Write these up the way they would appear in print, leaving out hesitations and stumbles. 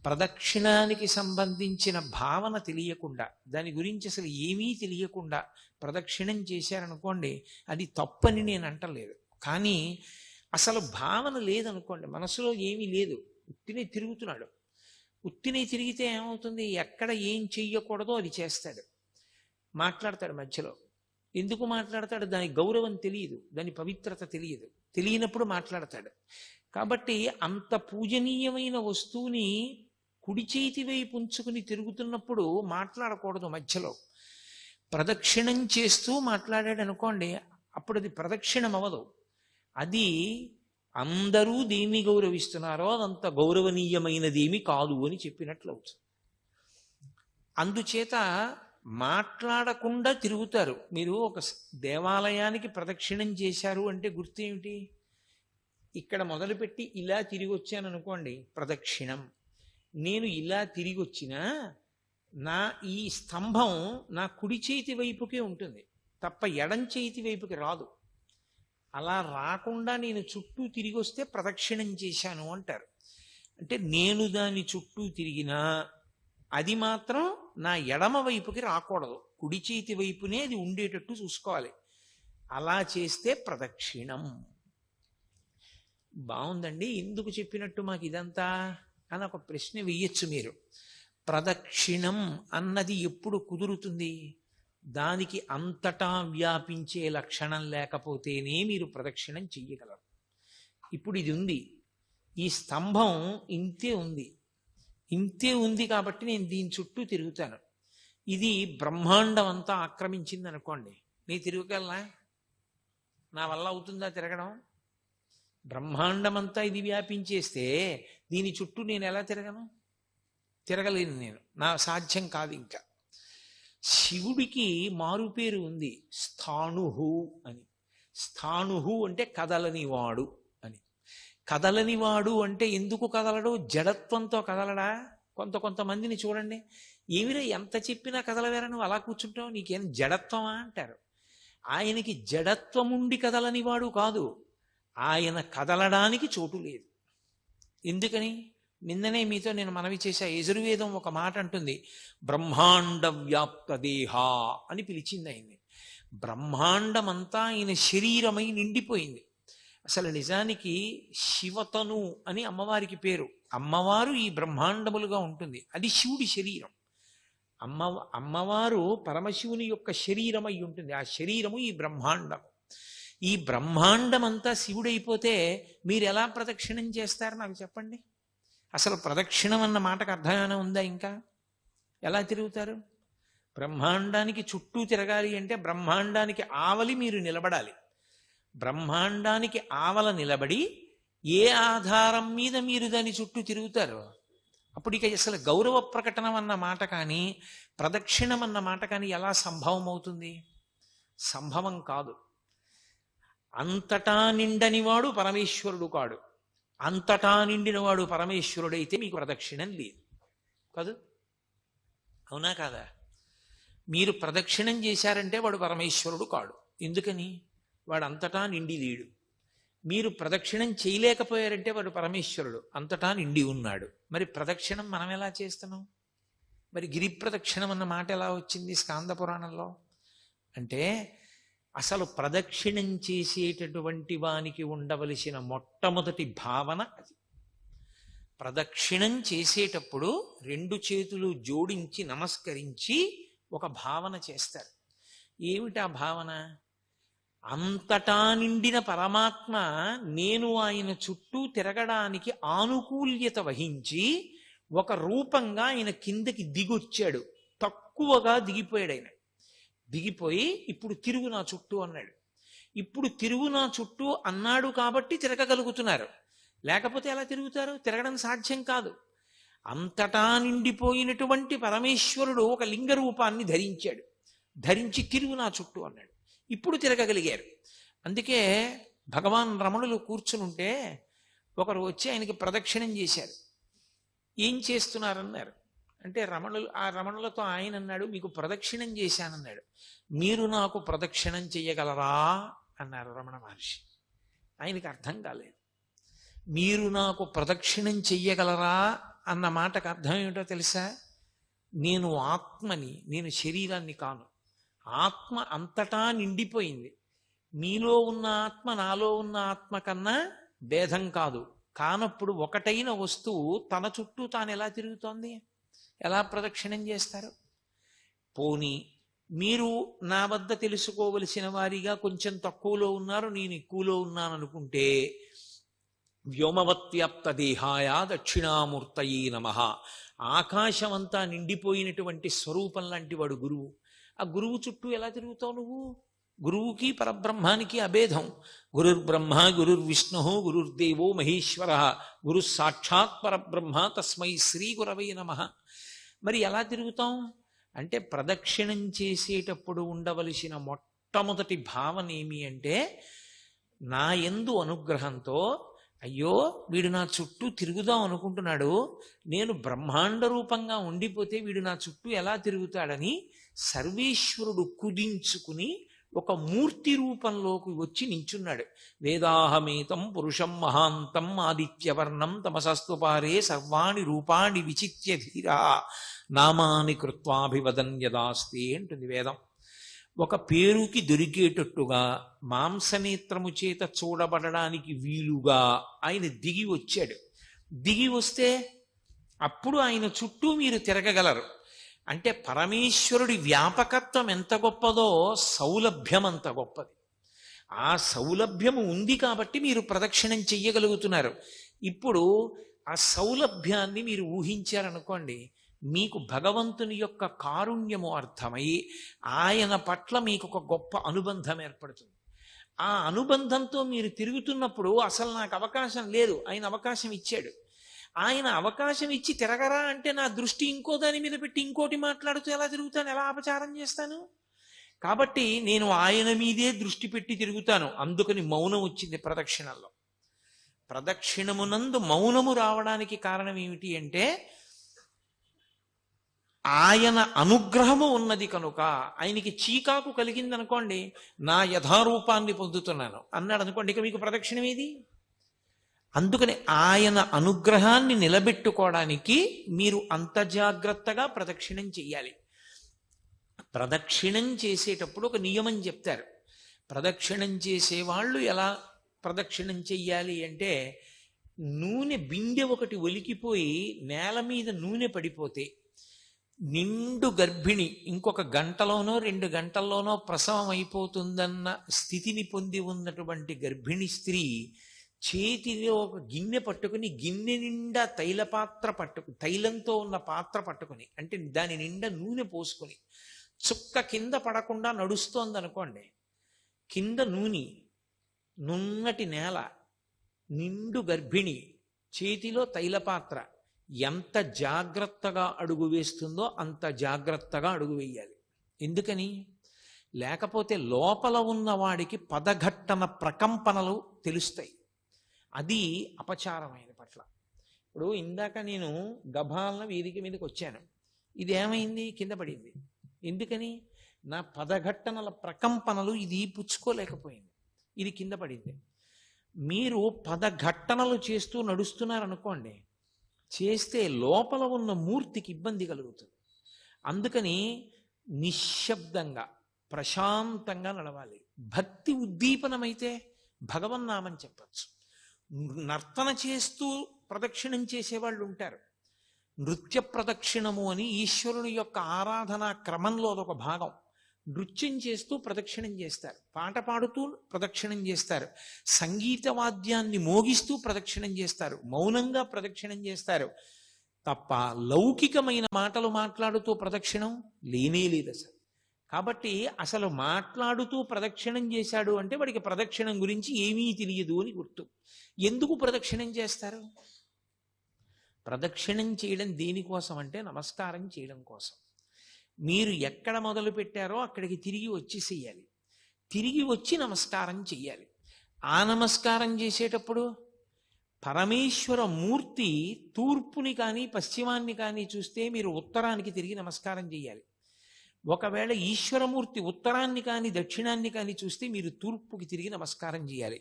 ప్రదక్షిణానికి సంబంధించిన భావన తెలియకుండా, దాని గురించి అసలు ఏమీ తెలియకుండా ప్రదక్షిణం చేశారనుకోండి, అది తప్పని నేను అంటలేదు. కానీ అసలు భావన లేదనుకోండి, మనసులో ఏమీ లేదు, ఉత్తినే తిరుగుతున్నాడు. ఉత్తినే తిరిగితే ఏమవుతుంది? ఎక్కడ ఏం చెయ్యకూడదో అది చేస్తాడు, మాట్లాడతాడు మధ్యలో. ఎందుకు మాట్లాడతాడు? దాని గౌరవం తెలియదు, దాని పవిత్రత తెలియదు. తెలియనప్పుడు మాట్లాడతాడు. కాబట్టి అంత పూజనీయమైన వస్తువుని కుడి చేతి వైపు ఉంచుకుని తిరుగుతున్నప్పుడు మాట్లాడకూడదు మధ్యలో. ప్రదక్షిణం చేస్తూ మాట్లాడాడు అనుకోండి, అప్పుడు అది ప్రదక్షిణం అవ్వదు. అది అందరూ దేన్ని గౌరవిస్తున్నారో అదంత గౌరవనీయమైనదేమి కాదు అని చెప్పినట్లు అవుతుంది. అందుచేత మాట్లాడకుండా తిరుగుతారు. మీరు ఒక దేవాలయానికి ప్రదక్షిణం చేశారు అంటే గుర్తు ఏమిటి? ఇక్కడ మొదలుపెట్టి ఇలా తిరిగి వచ్చాను అనుకోండి, ప్రదక్షిణం. నేను ఇలా తిరిగి వచ్చినా నా ఈ స్తంభం నా కుడి చేతి వైపుకే ఉంటుంది తప్ప ఎడం చేతి వైపుకి రాదు. అలా రాకుండా నేను చుట్టూ తిరిగి వస్తే ప్రదక్షిణం చేశాను అంటారు. అంటే నేను దాని చుట్టూ తిరిగినా అది మాత్రం నా ఎడమ వైపుకి రాకూడదు, కుడి చేతి వైపునే అది ఉండేటట్టు చూసుకోవాలి. అలా చేస్తే ప్రదక్షిణం. బాగుందండి, ఎందుకు చెప్పినట్టు మాకు ఇదంతా అని ఒక ప్రశ్న వెయ్యొచ్చు మీరు. ప్రదక్షిణం అన్నది ఎప్పుడు కుదురుతుంది? దానికి అంతటా వ్యాపించే లక్షణం లేకపోతేనే మీరు ప్రదక్షిణం చెయ్యగలరు. ఇప్పుడు ఇది ఉంది, ఈ స్తంభం ఇంతే ఉంది, ఇంతే ఉంది కాబట్టి నేను దీని చుట్టూ తిరుగుతాను. ఇది బ్రహ్మాండం అంతా ఆక్రమించింది అనుకోండి, నేను తిరగగలనా? నా వల్ల అవుతుందా తిరగడం? బ్రహ్మాండమంతా ఇది వ్యాపించేస్తే దీని చుట్టూ నేను ఎలా తిరగను? తిరగలేను నేను, నా సాధ్యం కాదు. ఇంకా శివుడికి మారుపేరు ఉంది, స్థాణుహు అని. స్థాణుహు అంటే కదలనివాడు అని. కదలనివాడు అంటే ఎందుకు కదలడు? జడత్వంతో కదలడా? కొంతమందిని చూడండి, ఏమిరా ఎంత చెప్పినా కదలవేరా, నువ్వు అలా కూర్చుంటావు, నీకేం జడత్వమా అంటారు. ఆయనకి జడత్వముండి కదలనివాడు కాదు, ఆయన కదలడానికి చోటు లేదు. ఎందుకని? నిన్ననే మీతో నేను మనవి చేశా, యజుర్వేదం ఒక మాట అంటుంది, బ్రహ్మాండ వ్యాప్త దేహ అని పిలిచింది ఆయన్ని. బ్రహ్మాండమంతా ఆయన శరీరమై నిండిపోయింది. అసలు నిజానికి శివతను అని అమ్మవారికి పేరు. అమ్మవారు ఈ బ్రహ్మాండములుగా ఉంటుంది, అది శివుడి శరీరం. అమ్మవారు పరమశివుని యొక్క శరీరం అయి ఉంటుంది, ఆ శరీరము ఈ బ్రహ్మాండం. ఈ బ్రహ్మాండమంతా శివుడైపోతే మీరు ఎలా ప్రదక్షిణం చేస్తారు నాకు చెప్పండి? అసలు ప్రదక్షిణం అన్న మాటకు అర్థమైనా ఉందా? ఇంకా ఎలా తిరుగుతారు? బ్రహ్మాండానికి చుట్టూ తిరగాలి అంటే బ్రహ్మాండానికి ఆవలి మీరు నిలబడాలి. బ్రహ్మాండానికి ఆవల నిలబడి ఏ ఆధారం మీద మీరు దాని చుట్టూ తిరుగుతారు? అప్పుడు ఇక అసలు గౌరవ ప్రకటనం అన్న మాట కానీ ప్రదక్షిణం అన్న మాట కానీ ఎలా సంభవం అవుతుంది? సంభవం కాదు. అంతటా నిండనివాడు పరమేశ్వరుడు కాడు. అంతటా నిండినవాడు పరమేశ్వరుడైతే మీకు ప్రదక్షిణం లేదు కాదు, అవునా కాదా? మీరు ప్రదక్షిణం చేశారంటే వాడు పరమేశ్వరుడు కాడు. ఎందుకని? వాడు అంతటా నిండి లేడు. మీరు ప్రదక్షిణం చేయలేకపోయారంటే వాడు పరమేశ్వరుడు, అంతటా నిండి ఉన్నాడు. మరి ప్రదక్షిణం మనం ఎలా చేస్తున్నాం? మరి గిరి ప్రదక్షిణం అన్న మాట ఎలా వచ్చింది స్కాంద పురాణంలో? అంటే అసలు ప్రదక్షిణం చేసేటటువంటి వానికి ఉండవలసిన మొట్టమొదటి భావన అది. ప్రదక్షిణం చేసేటప్పుడు రెండు చేతులు జోడించి నమస్కరించి ఒక భావన చేస్తారు. ఏమిటా భావన? అంతటా నిండిన పరమాత్మ నేను ఆయన చుట్టూ తిరగడానికి ఆనుకూల్యత వహించి ఒక రూపంగా ఆయన కిందకి దిగొచ్చాడు, తక్కువగా దిగిపోయాడు. ఆయన దిగిపోయి ఇప్పుడు తిరుగు నా చుట్టూ అన్నాడు. ఇప్పుడు తిరుగు నా చుట్టూ అన్నాడు కాబట్టి తిరగగలుగుతున్నారు, లేకపోతే ఎలా తిరుగుతారు? తిరగడం సాధ్యం కాదు. అంతటా నిండిపోయినటువంటి పరమేశ్వరుడు ఒక లింగ రూపాన్ని ధరించాడు, ధరించి తిరుగు నా చుట్టూ అన్నాడు, ఇప్పుడు తిరగగలిగారు. అందుకే భగవాన్ రమణులు కూర్చునుంటే ఒకరు వచ్చి ఆయనకి ప్రదక్షిణం చేశారు. ఏం చేస్తున్నారన్నారు అంటే ఆ రమణులతో ఆయన అన్నాడు, మీకు ప్రదక్షిణం చేశానన్నాడు. మీరు నాకు ప్రదక్షిణం చెయ్యగలరా అన్నారు రమణ మహర్షి. ఆయనకి అర్థం కాలేదు. మీరు నాకు ప్రదక్షిణం చెయ్యగలరా అన్న మాటకు అర్థం ఏమిటో తెలుసా? నేను ఆత్మని, నేను శరీరాన్ని కాను. ఆత్మ అంతటా నిండిపోయింది. మీలో ఉన్న ఆత్మ నాలో ఉన్న ఆత్మ కన్నా భేదం కాదు. కానప్పుడు ఒకటైన వస్తువు తన చుట్టూ తాను ఎలా తిరుగుతోంది? ఎలా ప్రదక్షిణం చేస్తారు? పోనీ మీరు నా వద్ద తెలుసుకోవలసిన వారిగా కొంచెం తక్కువలో ఉన్నారు, నేను ఎక్కువలో ఉన్నాను అనుకుంటే, వ్యోమవత్వ్యాప్త దేహాయ దక్షిణామూర్తయే నమః. ఆకాశమంతా నిండిపోయినటువంటి స్వరూపం లాంటి వాడు గురువు. ఆ గురువు చుట్టూ ఎలా తిరుగుతావు నువ్వు? గురువుకి పరబ్రహ్మానికి అభేదం. గురుర్బ్రహ్మ గురుర్విష్ణు గురుర్దేవో మహేశ్వర గురు సాక్షాత్ పరబ్రహ్మ తస్మై శ్రీ గురవై నమః. మరి ఎలా తిరుగుతాం అంటే, ప్రదక్షిణం చేసేటప్పుడు ఉండవలసిన మొట్టమొదటి భావన ఏమి అంటే, నా యందు అనుగ్రహంతో, అయ్యో వీడు నా చుట్టూ తిరుగుదాం అనుకుంటున్నాడు, నేను బ్రహ్మాండ రూపంగా ఉండిపోతే వీడు నా చుట్టూ ఎలా తిరుగుతాడని సర్వేశ్వరుడు కుదించుకుని ఒక మూర్తి రూపంలోకి వచ్చి నించున్నాడు. వేదాహమేతం పురుషం మహాంతం ఆదిత్యవర్ణం తమసస్వపారే సర్వాణి రూపాణి విచిత్య ధీరా నామాని కృత్వాభివదన్ యదాస్తి అంటుంది వేదం. ఒక పేరుకి దొరికేటట్టుగా మాంసనేత్రము చేత చూడబడడానికి వీలుగా ఆయన దిగి వచ్చాడు. దిగి వస్తే అప్పుడు ఆయన చుట్టూ మీరు తిరగగలరు. అంటే పరమేశ్వరుడి వ్యాపకత్వం ఎంత గొప్పదో సౌలభ్యం అంత గొప్పది. ఆ సౌలభ్యము ఉంది కాబట్టి మీరు ప్రదక్షిణం చెయ్యగలుగుతున్నారు. ఇప్పుడు ఆ సౌలభ్యాన్ని మీరు ఊహించారనుకోండి, మీకు భగవంతుని యొక్క కారుణ్యము అర్థమై ఆయన పట్ల మీకు ఒక గొప్ప అనుబంధం ఏర్పడుతుంది. ఆ అనుబంధంతో మీరు తిరుగుతున్నప్పుడు అసలు నాకు అవకాశం లేదు, ఆయన అవకాశం ఇచ్చాడు. ఆయన అవకాశం ఇచ్చి తిరగరా అంటే నా దృష్టి ఇంకో దాని మీద పెట్టి ఇంకోటి మాట్లాడుతూ ఎలా తిరుగుతాను, ఎలా అపచారం చేస్తాను? కాబట్టి నేను ఆయన మీదే దృష్టి పెట్టి తిరుగుతాను. అందుకని మౌనం వచ్చింది ప్రదక్షిణల్లో. ప్రదక్షిణమునందు మౌనము రావడానికి కారణం ఏమిటి అంటే, ఆయన అనుగ్రహము ఉన్నది కనుక. ఆయనకి చీకాకు కలిగిందనుకోండి, నా యథారూపాన్ని పొందుతున్నాను అన్నాడు అనుకోండి, ఇక మీకు ప్రదక్షిణం ఏది? అందుకని ఆయన అనుగ్రహాన్ని నిలబెట్టుకోవడానికి మీరు అంత జాగ్రత్తగా ప్రదక్షిణం చెయ్యాలి. ప్రదక్షిణం చేసేటప్పుడు ఒక నియమం చెప్తారు. ప్రదక్షిణం చేసేవాళ్ళు ఎలా ప్రదక్షిణం చెయ్యాలి అంటే, నూనె బిందె ఒకటి ఒలికిపోయి నేల మీద నూనె పడిపోతే, నిండు గర్భిణి ఇంకొక గంటలోనో 2 గంటల్లోనో ప్రసవం అయిపోతుందన్న స్థితిని పొంది ఉన్నటువంటి గర్భిణీ స్త్రీ చేతిలో ఒక గిన్నె పట్టుకుని, గిన్నె నిండా తైలంతో ఉన్న పాత్ర పట్టుకుని, అంటే దాని నిండా నూనె పోసుకొని చుక్క కింద పడకుండా నడుస్తోందనుకోండి, కింద నూనె, నున్నటి నేల, నిండు గర్భిణి, చేతిలో తైలపాత్ర, ఎంత జాగ్రత్తగా అడుగు వేస్తుందో అంత జాగ్రత్తగా అడుగు వేయాలి. ఎందుకని? లేకపోతే లోపల ఉన్నవాడికి పదఘట్టన ప్రకంపనలు తెలుస్తాయి. అది అపచారమైన పట్ల. ఇప్పుడు ఇందాక నేను గభాలన వేదిక మీదకి వచ్చాను, ఇది ఏమైంది? కింద పడింది. ఎందుకని? నా పదఘట్టనల ప్రకంపనలు ఇది పుచ్చుకోలేకపోయింది, ఇది కింద పడింది. మీరు పదఘట్టనలు చేస్తూ నడుస్తున్నారనుకోండి, చేస్తే లోపల ఉన్న మూర్తికి ఇబ్బంది కలుగుతుంది. అందుకని నిశ్శబ్దంగా ప్రశాంతంగా నడవాలి. భక్తి ఉద్దీపనమైతే భగవన్నామం చెప్పచ్చు. నర్తన చేస్తూ ప్రదక్షిణం చేసేవాళ్ళు ఉంటారు. నృత్య ప్రదక్షిణము అని ఈశ్వరుని యొక్క ఆరాధనా క్రమంలో అదొక భాగం. నృత్యం చేస్తూ ప్రదక్షిణం చేస్తారు, పాట పాడుతూ ప్రదక్షిణం చేస్తారు, సంగీత వాద్యాన్ని మోగిస్తూ ప్రదక్షిణం చేస్తారు, మౌనంగా ప్రదక్షిణం చేస్తారు. తప్ప లౌకికమైన మాటలు మాట్లాడుతూ ప్రదక్షిణం లేనే లేదు అసలు. కాబట్టి అసలు మాట్లాడుతూ ప్రదక్షిణం చేశాడు అంటే వాడికి ప్రదక్షిణం గురించి ఏమీ తెలియదు అని గుర్తు. ఎందుకు ప్రదక్షిణం చేస్తారు? ప్రదక్షిణం చేయడం దేనికోసం అంటే నమస్కారం చేయడం కోసం. మీరు ఎక్కడ మొదలు పెట్టారో అక్కడికి తిరిగి వచ్చి చెయ్యాలి, తిరిగి వచ్చి నమస్కారం చెయ్యాలి. ఆ నమస్కారం చేసేటప్పుడు పరమేశ్వర మూర్తి తూర్పుని కానీ పశ్చిమాన్ని కానీ చూస్తే మీరు ఉత్తరానికి తిరిగి నమస్కారం చేయాలి. ఒకవేళ ఈశ్వరమూర్తి ఉత్తరాన్ని కానీ దక్షిణాన్ని కానీ చూస్తే మీరు తూర్పుకి తిరిగి నమస్కారం చేయాలి.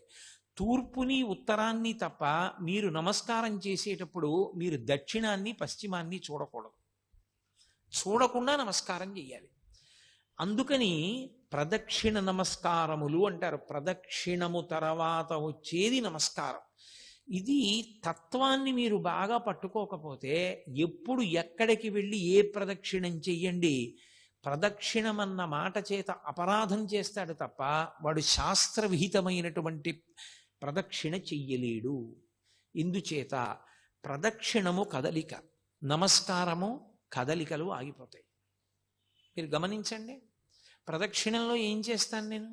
తూర్పుని ఉత్తరాన్ని తప్ప మీరు నమస్కారం చేసేటప్పుడు మీరు దక్షిణాన్ని పశ్చిమాన్ని చూడకూడదు. చూడకుండా నమస్కారం చేయాలి. అందుకని ప్రదక్షిణ నమస్కారములు అంటారు. ప్రదక్షిణము తర్వాత వచ్చేది నమస్కారం. ఇది తత్వాన్ని మీరు బాగా పట్టుకోకపోతే ఎప్పుడు ఎక్కడికి వెళ్ళి ఏ ప్రదక్షిణం చెయ్యండి, ప్రదక్షిణమన్న మాట చేత అపరాధం చేస్తాడు తప్ప వాడు శాస్త్రవిహితమైనటువంటి ప్రదక్షిణ చెయ్యలేడు. ఇందుచేత ప్రదక్షిణము కదలిక, నమస్కారము కదలికలు ఆగిపోతాయి. మీరు గమనించండి, ప్రదక్షిణంలో ఏం చేస్తాను నేను?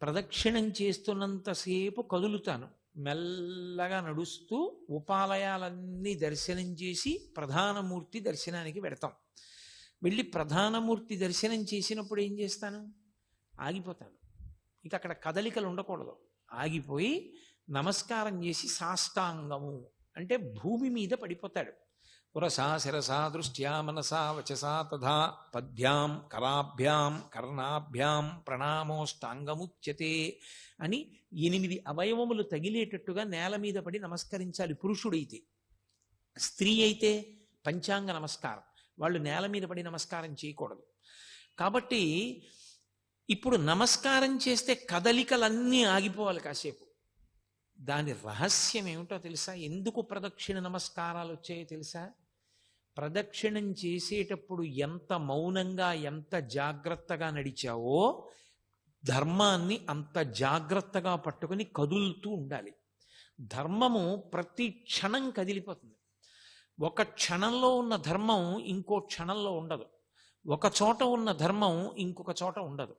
ప్రదక్షిణం చేస్తున్నంతసేపు కదులుతాను, మెల్లగా నడుస్తూ ఉపాలయాలన్నీ దర్శనం చేసి ప్రధానమూర్తి దర్శనానికి వెడతాం. వెళ్ళి ప్రధానమూర్తి దర్శనం చేసినప్పుడు ఏం చేస్తాను? ఆగిపోతాను. ఇక అక్కడ కదలికలు ఉండకూడదు. ఆగిపోయి నమస్కారం చేసి సాష్టాంగము అంటే భూమి మీద పడిపోతాడు. పురసా శిరసా దృష్ట్యా మనసా వచసా తథా పద్భ్యాం కరాభ్యాం కర్ణాభ్యాం ప్రణామోష్టాంగముచ్యతే అని 8 అవయవములు తగిలేటట్టుగా నేల మీద పడి నమస్కరించాలి పురుషుడైతే. స్త్రీ అయితే పంచాంగ నమస్కారం, వాళ్ళు నేల మీద పడి నమస్కారం చేయకూడదు. కాబట్టి ఇప్పుడు నమస్కారం చేస్తే కదలికలన్నీ ఆగిపోవాలి కాసేపు. దాని రహస్యం ఏమిటో తెలుసా? ఎందుకు ప్రదక్షిణ నమస్కారాలు వచ్చాయో తెలుసా? ప్రదక్షిణం చేసేటప్పుడు ఎంత మౌనంగా ఎంత జాగ్రత్తగా నడిచావో ధర్మాన్ని అంత జాగ్రత్తగా పట్టుకుని కదులుతూ ఉండాలి. ధర్మము ప్రతి క్షణం కదిలిపోతుంది. ఒక క్షణంలో ఉన్న ధర్మం ఇంకో క్షణంలో ఉండదు. ఒక చోట ఉన్న ధర్మం ఇంకొక చోట ఉండదు.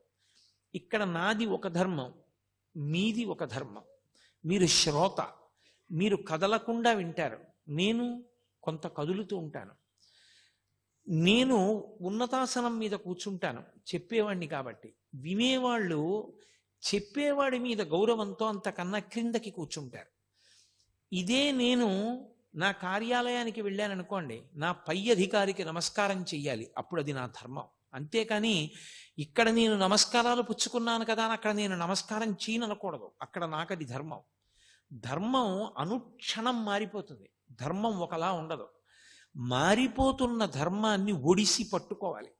ఇక్కడ నాది ఒక ధర్మం, మీది ఒక ధర్మం. మీరు శ్రోత, మీరు కదలకుండా వింటారు. నేను కొంత కదులుతూ ఉంటాను. నేను ఉన్నతాసనం మీద కూర్చుంటాను చెప్పేవాడిని కాబట్టి. వినేవాళ్ళు చెప్పేవాడి మీద గౌరవంతో అంతకన్నా క్రిందకి కూర్చుంటారు. ఇదే నేను నా కార్యాలయానికి వెళ్ళాననుకోండి, నా పై అధికారికి నమస్కారం చెయ్యాలి, అప్పుడు అది నా ధర్మం. అంతేకాని ఇక్కడ నేను నమస్కారాలు పుచ్చుకున్నాను కదా అని అక్కడ నేను నమస్కారం చేయనకూడదు. అక్కడ నాకది ధర్మం. ధర్మం అనుక్షణం మారిపోతుంది. ధర్మం ఒకలా ఉండదు. మారిపోతున్న ధర్మాన్ని ఒడిసి పట్టుకోవాలి.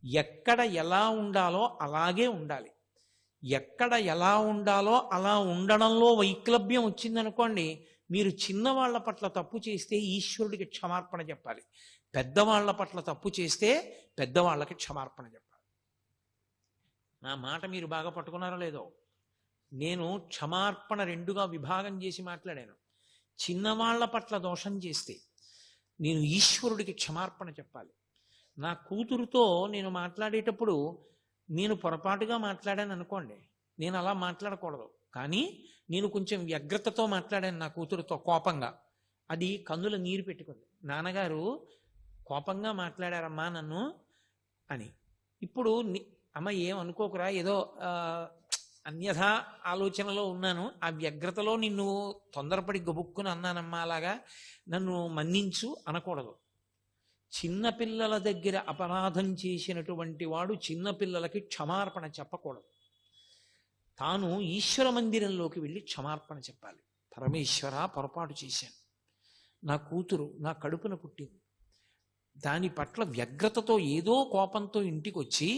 ఎక్కడ ఎలా ఉండాలో అలాగే ఉండాలి. ఎక్కడ ఎలా ఉండాలో అలా ఉండడంలో వైక్లభ్యం వచ్చిందనుకోండి, మీరు చిన్నవాళ్ల పట్ల తప్పు చేస్తే ఈశ్వరుడికి క్షమార్పణ చెప్పాలి. పెద్దవాళ్ల పట్ల తప్పు చేస్తే పెద్దవాళ్ళకి క్షమార్పణ చెప్పాలి. నా మాట మీరు బాగా పట్టుకున్నారో లేదో? నేను క్షమార్పణ 2గా విభాగం చేసి మాట్లాడాను. చిన్నవాళ్ల పట్ల దోషం చేస్తే నేను ఈశ్వరుడికి క్షమార్పణ చెప్పాలి. నా కూతురుతో నేను మాట్లాడేటప్పుడు నేను పొరపాటుగా మాట్లాడాను అనుకోండి, నేను అలా మాట్లాడకూడదు. కానీ నేను కొంచెం వ్యగ్రతతో మాట్లాడాను నా కూతురుతో, కోపంగా. అది కన్నుల నీరు పెట్టుకుంది. నాన్నగారు కోపంగా మాట్లాడారమ్మా నన్ను అని. ఇప్పుడు అమ్మ ఏమనుకోకురా, ఏదో అన్యథా ఆలోచనలో ఉన్నాను, ఆ వ్యగ్రతలో నిన్ను తొందరపడి గబుక్కుని అన్నానమ్మా, అలాగా నన్ను మన్నించు అనకూడదు. చిన్నపిల్లల దగ్గర అపరాధం చేసినటువంటి వాడు చిన్నపిల్లలకి క్షమార్పణ చెప్పకూడదు. తాను ఈశ్వర మందిరంలోకి వెళ్ళి క్షమార్పణ చెప్పాలి. పరమేశ్వర, పొరపాటు చేశాను, నా కూతురు నా కడుపున పుట్టింది, దాని పట్ల వ్యగ్రతతో ఏదో కోపంతో ఇంటికి వచ్చి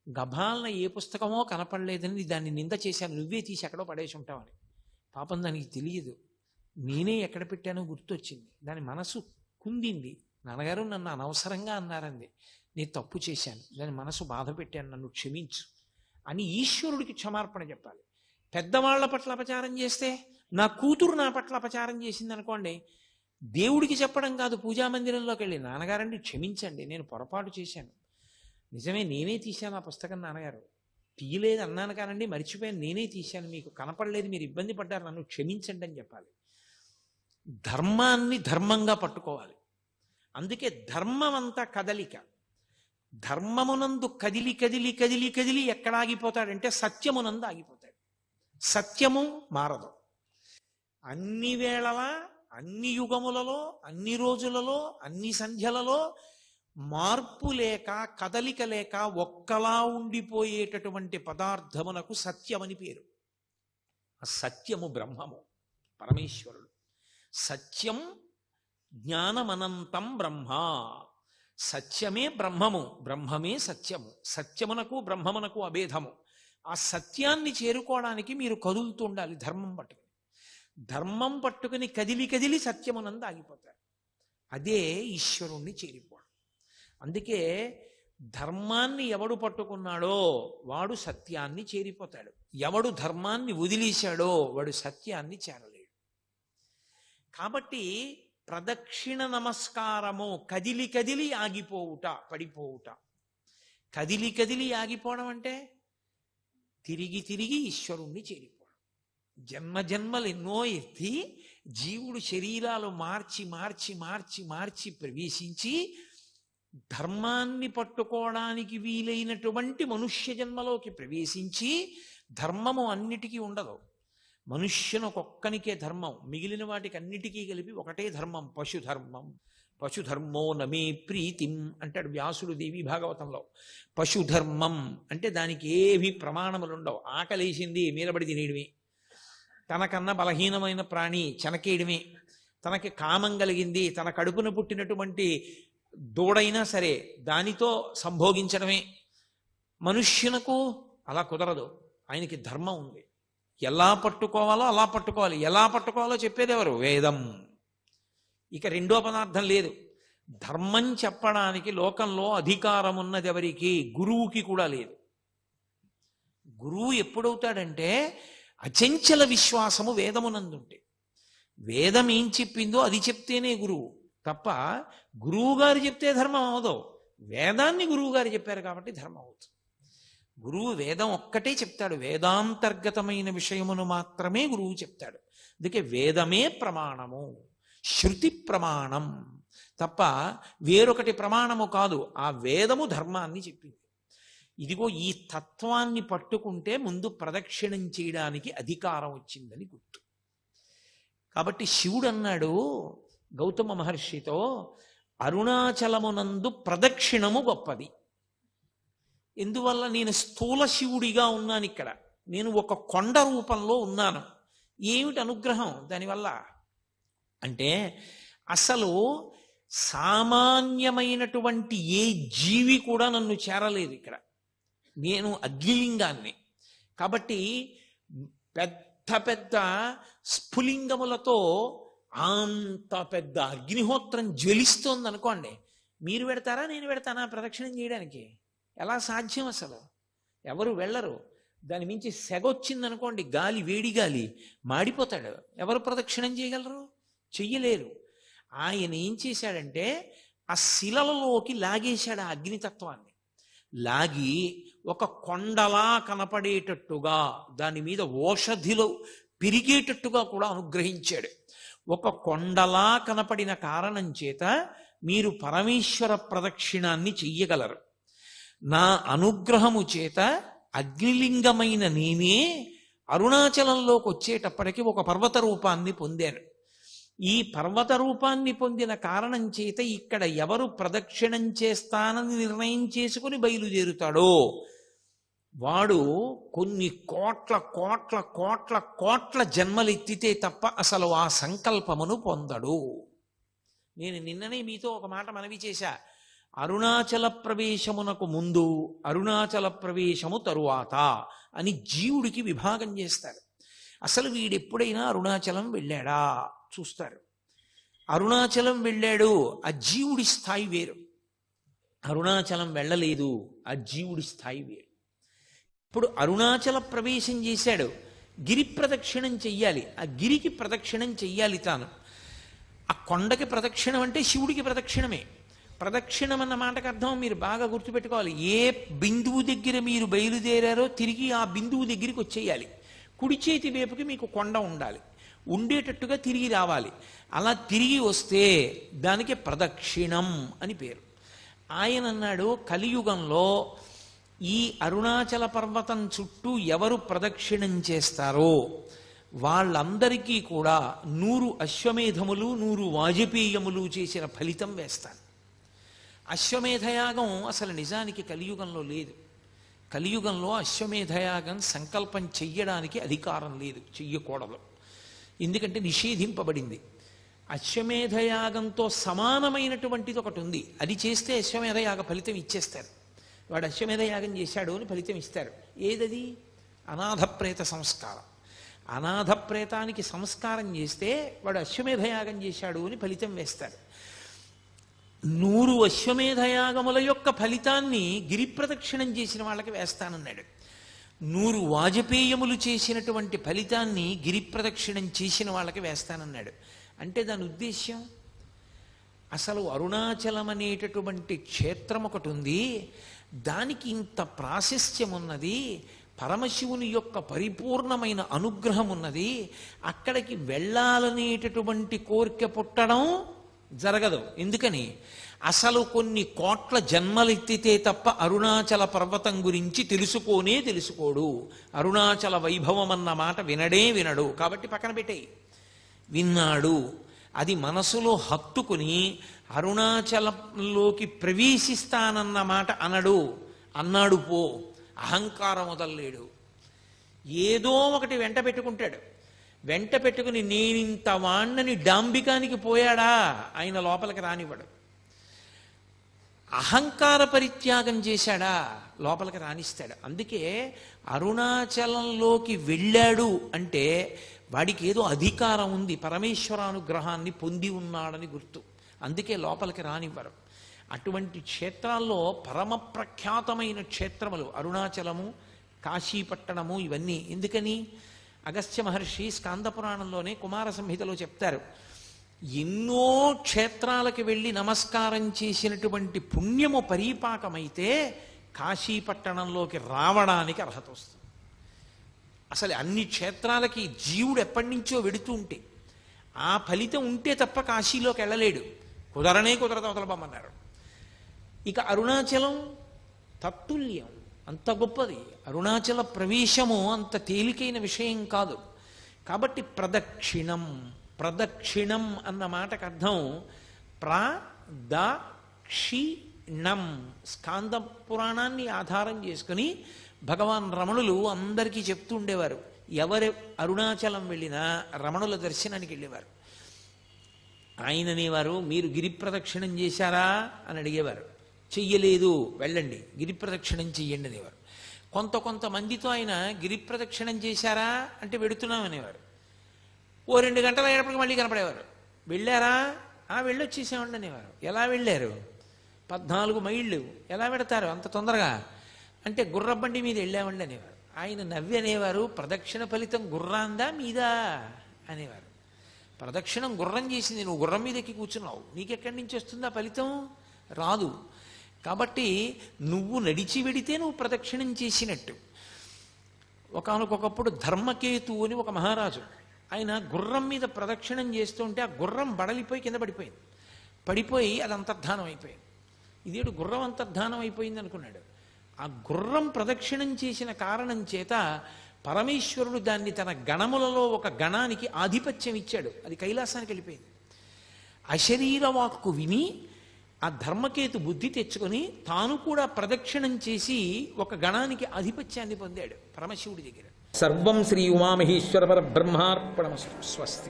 గభాలన ఏ పుస్తకమో కనపడలేదని దాన్ని నింద చేశాను, నువ్వే తీసి ఎక్కడో పడేసి ఉంటావని. పాపం దానికి తెలియదు, నేనే ఎక్కడ పెట్టానో గుర్తొచ్చింది. దాని మనసు కుందింది, నాన్నగారు నన్ను అనవసరంగా అన్నారంది, నేను తప్పు చేశాను, దాని మనసు బాధ పెట్టాను, నన్ను క్షమించు అని ఈశ్వరుడికి క్షమార్పణ చెప్పాలి. పెద్దవాళ్ల పట్ల అపచారం చేస్తే, నా కూతురు నా పట్ల అపచారం చేసింది అనుకోండి, దేవుడికి చెప్పడం కాదు, పూజామందిరంలోకి వెళ్ళి నాన్నగారండి క్షమించండి, నేను పొరపాటు చేశాను, నిజమే నేనే తీశాను ఆ పుస్తకం, నాన్నగారు తీయలేదు అన్నాను కానండి, మర్చిపోయాను, నేనే తీశాను, మీకు కనపడలేదు, మీరు ఇబ్బంది పడ్డారు, నన్ను క్షమించండి అని చెప్పాలి. ధర్మాన్ని ధర్మంగా పట్టుకోవాలి. అందుకే ధర్మం అంతా కదలిక. ధర్మమునందు కదిలి కదిలి కదిలి కదిలి ఎక్కడ ఆగిపోతాడంటే సత్యమునందు ఆగిపోతాడు. సత్యము మారదు. అన్ని వేళలా, అన్ని యుగములలో, అన్ని రోజులలో, అన్ని సంధ్యలలో మార్పు లేక కదలిక లేక ఒక్కలా ఉండిపోయేటటువంటి పదార్థమునకు సత్యమని పేరు. ఆ సత్యము బ్రహ్మము, పరమేశ్వరుడు. సత్యం జ్ఞానమనంతం బ్రహ్మ. సత్యమే బ్రహ్మము, బ్రహ్మమే సత్యము. సత్యమునకు బ్రహ్మమునకు అభేదము. ఆ సత్యాన్ని చేరుకోవడానికి మీరు కదులుతూ ఉండాలి ధర్మం పట్టుకుని. ధర్మం పట్టుకుని కదిలి కదిలి సత్యమునందు ఆగిపోతారు. అదే ఈశ్వరుణ్ణి చేరిపోవడం. అందుకే ధర్మాన్ని ఎవడు పట్టుకున్నాడో వాడు సత్యాన్ని చేరిపోతాడు. ఎవడు ధర్మాన్ని వదిలేశాడో వాడు సత్యాన్ని చేరలేడు. కాబట్టి ప్రదక్షిణ నమస్కారము కదిలి కదిలి ఆగిపోవుట, పడిపోవుట. కదిలి కదిలి ఆగిపోవడం అంటే తిరిగి తిరిగి ఈశ్వరుణ్ణి చేరిపోవడం. జన్మ జన్మలు ఎన్నో ఎత్తి జీవుడు శరీరాలు మార్చి మార్చి మార్చి మార్చి ప్రవేశించి ధర్మాన్ని పట్టుకోవడానికి వీలైనటువంటి మనుష్య జన్మలోకి ప్రవేశించి, ధర్మము అన్నిటికీ ఉండదు, మనుష్యునకొక్కనికే ధర్మం, మిగిలిన వాటికి అన్నిటికీ కలిపి ఒకటే ధర్మం, పశుధర్మం. పశుధర్మో నమే ప్రీతిం అంటాడు వ్యాసుడు దేవి భాగవతంలో. పశుధర్మం అంటే దానికి ఏవి ప్రమాణములు ఉండవు. ఆకలేసింది మీరబడి తినేయడమే, తనకన్నా బలహీనమైన ప్రాణి చెనకేయడమే, తనకి కామం కలిగింది తన కడుపున పుట్టినటువంటి దూడైనా సరే దానితో సంభోగించడమే. మనుష్యునకు అలా కుదరదు. ఆయనకి ధర్మం ఉంది. ఎలా పట్టుకోవాలో అలా పట్టుకోవాలి. ఎలా పట్టుకోవాలో చెప్పేది ఎవరు? వేదం. ఇక రెండో పదార్థం లేదు. ధర్మం చెప్పడానికి లోకంలో అధికారం ఉన్నది ఎవరికి? గురువుకి కూడా లేదు. గురువు ఎప్పుడవుతాడంటే అచంచల విశ్వాసము వేదమునందుంటే. వేదం ఏం చెప్పిందో అది చెప్తేనే గురువు తప్ప గురువు గారు చెప్తే ధర్మం అవదు. వేదాన్ని గురువు గారు చెప్పారు కాబట్టి ధర్మం అవుతుంది. గురువు వేదం ఒక్కటే చెప్తాడు. వేదాంతర్గతమైన విషయమును మాత్రమే గురువు చెప్తాడు. అందుకే వేదమే ప్రమాణము, శృతి ప్రమాణం తప్ప వేరొకటి ప్రమాణము కాదు. ఆ వేదము ధర్మాన్ని చెప్పింది. ఇదిగో ఈ తత్వాన్ని పట్టుకుంటే ముందు ప్రదక్షిణం చేయడానికి అధికారం వచ్చిందని గుర్తు. కాబట్టి శివుడు అన్నాడు గౌతమ మహర్షితో, అరుణాచలమునందు ప్రదక్షిణము గొప్పది. ఎందువల్ల? నేను స్థూల శివుడిగా ఉన్నాను ఇక్కడ, నేను ఒక కొండ రూపంలో ఉన్నాను. ఏమిటి అనుగ్రహం దానివల్ల అంటే, అసలు సామాన్యమైనటువంటి ఏ జీవి కూడా నన్ను చేరలేదు ఇక్కడ. నేను అగ్నిలింగాన్ని కాబట్టి పెద్ద పెద్ద స్ఫులింగములతో అంత పెద్ద అగ్నిహోత్రం జ్వలిస్తోంది అనుకోండి, మీరు పెడతారా నేను పెడతానా ప్రదక్షిణం చేయడానికి? ఎలా సాధ్యం? అసలు ఎవరు వెళ్ళరు. దాని మించి సెగొచ్చిందనుకోండి, గాలి, వేడి గాలి, మాడిపోతాడు. ఎవరు ప్రదక్షిణం చేయగలరు? చెయ్యలేరు. ఆయన ఏం చేశాడంటే ఆ శిలలలోకి లాగేశాడు ఆ అగ్నితత్వాన్ని. లాగి ఒక కొండలా కనపడేటట్టుగా దాని మీద ఓషధిలో పెరిగేటట్టుగా కూడా అనుగ్రహించాడు. ఒక కొండలా కనపడిన కారణం చేత మీరు పరమేశ్వర ప్రదక్షిణాన్ని చెయ్యగలరు. నా అనుగ్రహము చేత అగ్నిలింగమైన నేనే అరుణాచలంలోకి వచ్చేటప్పటికి ఒక పర్వత రూపాన్ని పొందాను. ఈ పర్వత రూపాన్ని పొందిన కారణం చేత ఇక్కడ ఎవరు ప్రదక్షిణం చేస్తానని నిర్ణయం చేసుకుని బయలుదేరుతాడో వాడు కొన్ని కోట్ల కోట్ల కోట్ల కోట్ల జన్మలెత్తితే తప్ప అసలు ఆ సంకల్పమును పొందడు. నేను నిన్ననే మీతో ఒక మాట మనవి చేశా. అరుణాచల ప్రవేశమునకు ముందు, అరుణాచల ప్రవేశము తరువాత అని జీవుడికి విభాగం చేస్తారు. అసలు వీడెప్పుడైనా అరుణాచలం వెళ్ళాడా చూస్తారు. అరుణాచలం వెళ్ళాడు, ఆ జీవుడి స్థాయి వేరు. అరుణాచలం వెళ్ళలేదు, ఆ జీవుడి స్థాయి వేరు. ఇప్పుడు అరుణాచల ప్రవేశం చేశాడు, గిరి ప్రదక్షిణం చెయ్యాలి, ఆ గిరికి ప్రదక్షిణం చెయ్యాలి తాను. ఆ కొండకి ప్రదక్షిణం అంటే శివుడికి ప్రదక్షిణమే. ప్రదక్షిణం అన్న మాటకు అర్థం మీరు బాగా గుర్తుపెట్టుకోవాలి. ఏ బిందువు దగ్గర మీరు బయలుదేరారో తిరిగి ఆ బిందువు దగ్గరికి వచ్చేయాలి. కుడి చేతి వైపుకి మీకు కొండ ఉండాలి, ఉండేటట్టుగా తిరిగి రావాలి. అలా తిరిగి వస్తే దానికి ప్రదక్షిణం అని పేరు. ఆయన అన్నాడు, కలియుగంలో ఈ అరుణాచల పర్వతం చుట్టూ ఎవరు ప్రదక్షిణం చేస్తారో వాళ్ళందరికీ కూడా 100 అశ్వమేధములు 100 వాజపేయములు చేసిన ఫలితం వేస్తాను. అశ్వమేధయాగం అసలు నిజానికి కలియుగంలో లేదు. కలియుగంలో అశ్వమేధయాగం సంకల్పం చెయ్యడానికి అధికారం లేదు, చెయ్యకూడదు. ఎందుకంటే నిషేధింపబడింది. అశ్వమేధయాగంతో సమానమైనటువంటిది ఒకటి ఉంది, అది చేస్తే అశ్వమేధయాగ ఫలితం ఇచ్చేస్తారు. వాడు అశ్వమేధయాగం చేశాడు అని ఫలితం ఇస్తారు. ఏదది? అనాథప్రేత సంస్కారం. అనాథప్రేతానికి సంస్కారం చేస్తే వాడు అశ్వమేధయాగం చేశాడు అని ఫలితం వేస్తారు. 100 అశ్వమేధయాగముల యొక్క ఫలితాన్ని గిరిప్రదక్షిణం చేసిన వాళ్ళకి వేస్తానన్నాడు. 100 వాజపేయములు చేసినటువంటి ఫలితాన్ని గిరిప్రదక్షిణం చేసిన వాళ్ళకి వేస్తానన్నాడు. అంటే దాని ఉద్దేశ్యం, అసలు అరుణాచలం అనేటటువంటి క్షేత్రం ఒకటి ఉంది, దానికి ఇంత ప్రాశస్త్యం ఉన్నది, పరమశివుని యొక్క పరిపూర్ణమైన అనుగ్రహం ఉన్నది, అక్కడికి వెళ్ళాలనేటటువంటి కోరిక పుట్టడం జరగదు. ఎందుకని? అసలు కొన్ని కోట్ల జన్మలెత్తితే తప్ప అరుణాచల పర్వతం గురించి తెలుసుకోడు. అరుణాచల వైభవం అన్న మాట వినడు. కాబట్టి పక్కన పెట్టేయి. విన్నాడు, అది మనసులో హత్తుకుని అరుణాచలంలోకి ప్రవేశిస్తానన్న మాట అన్నాడు పో, అహంకారం వదల్లేడు. ఏదో ఒకటి వెంట పెట్టుకుంటాడు. వెంట పెట్టుకుని నేనింత వాణ్ణని డాంబికానికి పోయాడా, ఆయన లోపలికి రానివ్వడు. అహంకార పరిత్యాగం చేశాడా, లోపలికి రానిస్తాడు. అందుకే అరుణాచలంలోకి వెళ్ళాడు అంటే వాడికి ఏదో అధికారం ఉంది, పరమేశ్వరానుగ్రహాన్ని పొంది ఉన్నాడని గుర్తు. అందుకే లోపలికి రానివ్వరు. అటువంటి క్షేత్రాల్లో పరమ ప్రఖ్యాతమైన క్షేత్రములు అరుణాచలము, కాశీపట్టణము, ఇవన్నీ. ఎందుకని? అగస్త్య మహర్షి స్కాందపురాణంలోనే కుమార సంహితలో చెప్తారు, ఎన్నో క్షేత్రాలకు వెళ్ళి నమస్కారం చేసినటువంటి పుణ్యము పరీపాకమైతే కాశీపట్టణంలోకి రావడానికి అర్హత వస్తుంది. అసలు అన్ని క్షేత్రాలకి జీవుడు ఎప్పటి నుంచో వెడుతూ ఉంటే ఆ ఫలితం ఉంటే తప్ప కాశీలోకి వెళ్ళలేడు. కుదరదు, అవతలబమ్మన్నారు. ఇక అరుణాచలం తత్తుల్యం, అంత గొప్పది. అరుణాచల ప్రవేశము అంత తేలికైన విషయం కాదు. కాబట్టి ప్రదక్షిణం అన్న మాటకు అర్థం ప్రదక్షిణం. స్కాంద పురాణాన్ని ఆధారం చేసుకుని భగవాన్ రమణులు అందరికీ చెప్తూ ఉండేవారు. ఎవరు అరుణాచలం వెళ్ళినా రమణుల దర్శనానికి వెళ్ళేవారు. ఆయన అనేవారు, మీరు గిరి ప్రదక్షిణం చేశారా అని అడిగేవారు. చెయ్యలేదు, వెళ్ళండి గిరి ప్రదక్షిణం చెయ్యండి అనేవారు. కొంతమందితో ఆయన గిరి ప్రదక్షిణం చేశారా అంటే వెడుతున్నాం అనేవారు. ఓ 2 గంటలు అయ్యేటప్పటికి మళ్ళీ కనపడేవారు. వెళ్ళారా? వెళ్ళొచ్చేసామండి అనేవారు. ఎలా వెళ్ళారు? 14 మైళ్ళు. ఎలా పెడతారు అంత తొందరగా అంటే గుర్రబండి మీద వెళ్ళామండి అనేవారు. ఆయన నవ్వి అనేవారు, ప్రదక్షిణ ఫలితం గుర్రాందా మీదా అనేవారు. ప్రదక్షిణం గుర్రం చేసింది, నువ్వు గుర్రం మీద ఎక్కి కూర్చున్నావు, నీకెక్కడి నుంచి వస్తుందా ఫలితం? రాదు. కాబట్టి నువ్వు నడిచి వెడితే నువ్వు ప్రదక్షిణం చేసినట్టు. ఒకనకొకప్పుడు ధర్మకేతు అని ఒక మహారాజు, ఆయన గుర్రం మీద ప్రదక్షిణం చేస్తుంటే ఆ గుర్రం బడలిపోయి కింద పడిపోయి అది అంతర్ధానం అయిపోయింది. ఇదేడు గుర్రం అంతర్ధానం అయిపోయింది అనుకున్నాడు. ఆ గుర్రం ప్రదక్షిణం చేసిన కారణం చేత పరమేశ్వరుడు దాన్ని తన గణములలో ఒక గణానికి ఆధిపత్యం ఇచ్చాడు. అది కైలాసానికి వెళ్ళిపోయింది. అశరీర వాక్కు విని ఆ ధర్మకేతు బుద్ధి తెచ్చుకొని తాను కూడా ప్రదక్షిణం చేసి ఒక గణానికి ఆధిపత్యాన్ని పొందాడు పరమశివుడి దగ్గర. సర్వం శ్రీ ఉమామహేశ్వర పరబ్రహ్మార్పణమస్తు. స్వస్తి.